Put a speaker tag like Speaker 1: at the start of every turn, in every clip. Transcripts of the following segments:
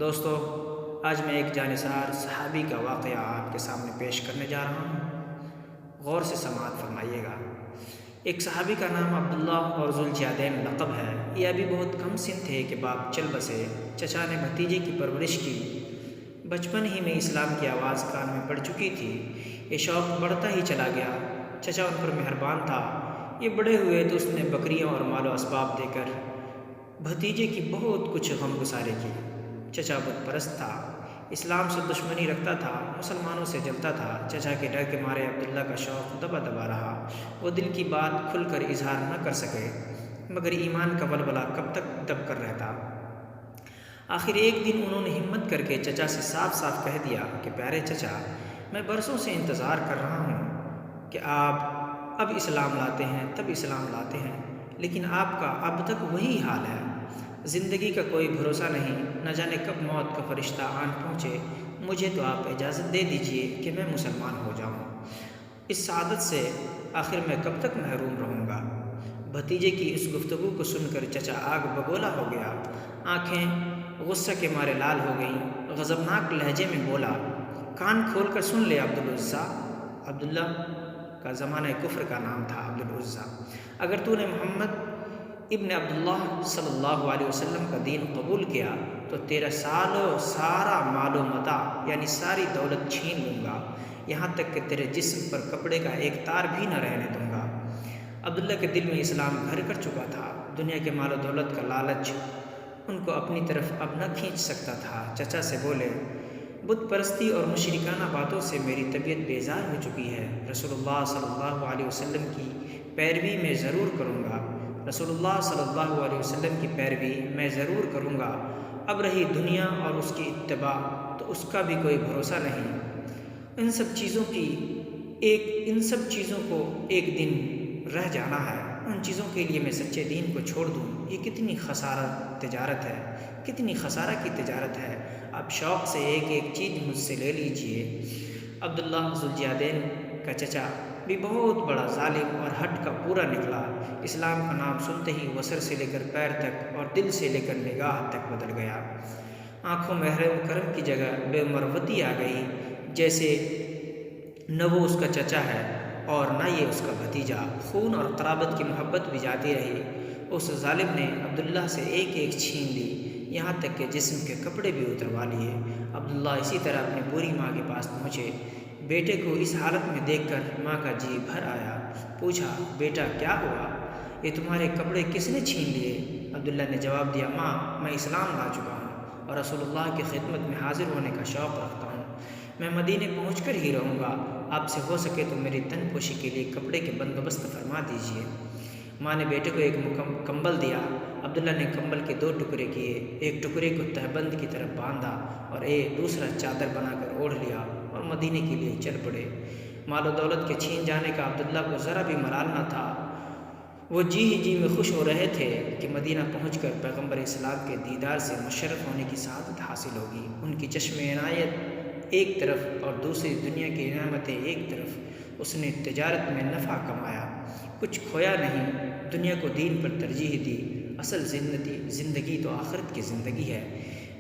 Speaker 1: دوستو، آج میں ایک جانثار صحابی کا واقعہ آپ کے سامنے پیش کرنے جا رہا ہوں۔ غور سے سماعت فرمائیے گا۔ ایک صحابی کا نام عبداللہ اور ذوالجیادین لقب ہے۔ یہ ابھی بہت کم سن تھے کہ باپ چل بسے۔ چچا نے بھتیجے کی پرورش کی۔ بچپن ہی میں اسلام کی آواز کان میں پڑ چکی تھی۔ یہ شوق بڑھتا ہی چلا گیا۔ چچا ان پر مہربان تھا۔ یہ بڑے ہوئے تو اس نے بکریاں اور مال و اسباب دے کر بھتیجے کی بہت کچھ غمگساری کی۔ چچا بت پرست تھا، اسلام سے دشمنی رکھتا تھا، مسلمانوں سے جلتا تھا۔ چچا کے ڈر کے مارے عبداللہ کا شوق دبا دبا رہا۔ وہ دل کی بات کھل کر اظہار نہ کر سکے، مگر ایمان کا ولولہ کب تک دب کر رہتا۔ آخر ایک دن انہوں نے ہمت کر کے چچا سے صاف صاف کہہ دیا کہ پیارے چچا، میں برسوں سے انتظار کر رہا ہوں کہ آپ اب اسلام لاتے ہیں، تب اسلام لاتے ہیں، لیکن آپ کا اب تک وہی حال ہے۔ زندگی کا کوئی بھروسہ نہیں، نہ جانے کب موت کا فرشتہ آن پہنچے۔ مجھے تو آپ اجازت دے دیجئے کہ میں مسلمان ہو جاؤں۔ اس سعادت سے آخر میں کب تک محروم رہوں گا؟ بھتیجے کی اس گفتگو کو سن کر چچا آگ بگولا ہو گیا۔ آنکھیں غصہ کے مارے لال ہو گئیں۔ غضبناک لہجے میں بولا، کان کھول کر سن لے عبدالعزیٰ۔ عبداللہ کا زمانہ کفر کا نام تھا عبدالعزیٰ۔ اگر تو نے محمد ابن عبداللہ صلی اللہ علیہ وسلم کا دین قبول کیا تو تیرا سارا مال و متاع یعنی ساری دولت چھین لوں گا، یہاں تک کہ تیرے جسم پر کپڑے کا ایک تار بھی نہ رہنے دوں گا۔ عبداللہ کے دل میں اسلام گھر کر چکا تھا۔ دنیا کے مال و دولت کا لالچ ان کو اپنی طرف اب نہ کھینچ سکتا تھا۔ چچا سے بولے، بت پرستی اور مشرکانہ باتوں سے میری طبیعت بیزار ہو چکی ہے۔ رسول اللہ صلی اللہ علیہ وسلم کی پیروی میں ضرور کروں گا۔ رسول اللہ صلی اللہ علیہ وسلم کی پیروی میں ضرور کروں گا۔ اب رہی دنیا اور اس کی اتباع تو اس کا بھی کوئی بھروسہ نہیں۔ ان سب چیزوں کو ایک دن رہ جانا ہے۔ ان چیزوں کے لیے میں سچے دین کو چھوڑ دوں، یہ کتنی خسارہ کی تجارت ہے۔ اب شوق سے ایک ایک چیز مجھ سے لے لیجئے۔ عبداللہ ذوالجیادین کا چچا بھی بہت بڑا ظالم اور ہٹ کا پورا نکلا۔ اسلام کا نام سنتے ہی وہ سر سے لے کر پیر تک اور دل سے لے کر نگاہ تک بدل گیا۔ آنکھوں میں حرم کرم کی جگہ بے مروتی آ گئی، جیسے نہ وہ اس کا چچا ہے اور نہ یہ اس کا بھتیجا۔ خون اور قرابت کی محبت بھی جاتی رہی۔ اس ظالم نے عبداللہ سے ایک ایک چھین لی، یہاں تک کہ جسم کے کپڑے بھی اتروا لیے۔ عبداللہ اسی طرح اپنی بوڑھی ماں کے پاس پہنچے۔ بیٹے کو اس حالت میں دیکھ کر ماں کا جی بھر آیا۔ پوچھا، بیٹا کیا ہوا؟ یہ تمہارے کپڑے کس نے چھین لیے؟ عبداللہ نے جواب دیا، ماں، میں اسلام لا چکا ہوں اور رسول اللہ کی خدمت میں حاضر ہونے کا شوق رکھتا ہوں۔ میں مدینے پہنچ کر ہی رہوں گا۔ آپ سے ہو سکے تو میری تن پوشی کے لیے کپڑے کے بندوبست فرما دیجیے۔ ماں نے بیٹے کو ایک کمبل دیا۔ عبداللہ نے کمبل کے 2 ٹکڑے کیے، ایک ٹکڑے کو تہبند کی طرف باندھا اور دوسرا چادر بنا کر اوڑھ لیا اور مدینے کے لیے چل پڑے۔ مال و دولت کے چھین جانے کا عبداللہ کو ذرا بھی ملال نہ تھا۔ وہ جی ہی جی میں خوش ہو رہے تھے کہ مدینہ پہنچ کر پیغمبر اسلام کے دیدار سے مشرف ہونے کی سعادت حاصل ہوگی۔ ان کی چشم عنایت ایک طرف اور دوسری دنیا کی نعمتیں ایک طرف۔ اس نے تجارت میں نفع کمایا، کچھ کھویا نہیں، دنیا کو دین پر ترجیح دی۔ اصل زندگی تو آخرت کی زندگی ہے۔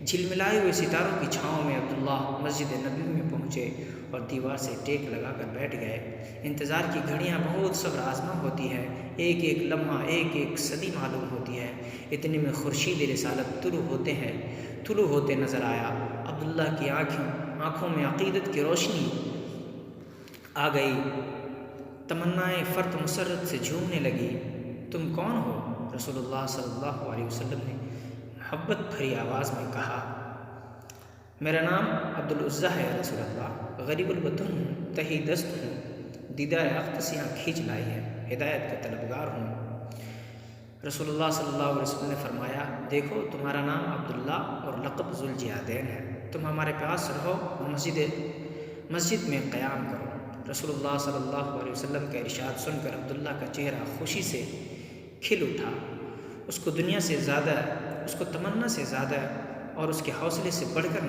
Speaker 1: جھلملائے ہوئے ستاروں کی چھاؤں میں عبداللہ مسجد نبوی میں پہنچے اور دیوار سے ٹیک لگا کر بیٹھ گئے۔ انتظار کی گھڑیاں بہت صبر آزما ہوتی ہے، ایک ایک لمحہ ایک ایک صدی معلوم ہوتی ہے۔ اتنے میں خورشید رسالت طلوع ہوتے نظر آیا۔ عبداللہ کی آنکھوں میں عقیدت کی روشنی آ گئی۔ تمنائیں فرط مسرت سے جھومنے لگی۔ تم کون ہو؟ رسول اللہ صلی اللہ علیہ وسلم نے محبت بھری آواز میں کہا، میرا نام عبدالعزیٰ ہے رسول اللہ، غریب الوطن ہوں، تہی دست ہوں، دیدار اقدس یہاں کھینچ لائی ہے، ہدایت کا طلبگار ہوں۔ رسول اللہ صلی اللہ علیہ وسلم نے فرمایا، دیکھو تمہارا نام عبداللہ اور لقب ذوالجیادین ہے، تم ہمارے پاس رہو اور مسجد میں قیام کرو۔ رسول اللہ صلی اللہ علیہ وسلم کا ارشاد سن کر عبداللہ کا چہرہ خوشی سے کھل اٹھا۔ اس کو تمنا سے زیادہ اور اس کے حوصلے سے بڑھ کر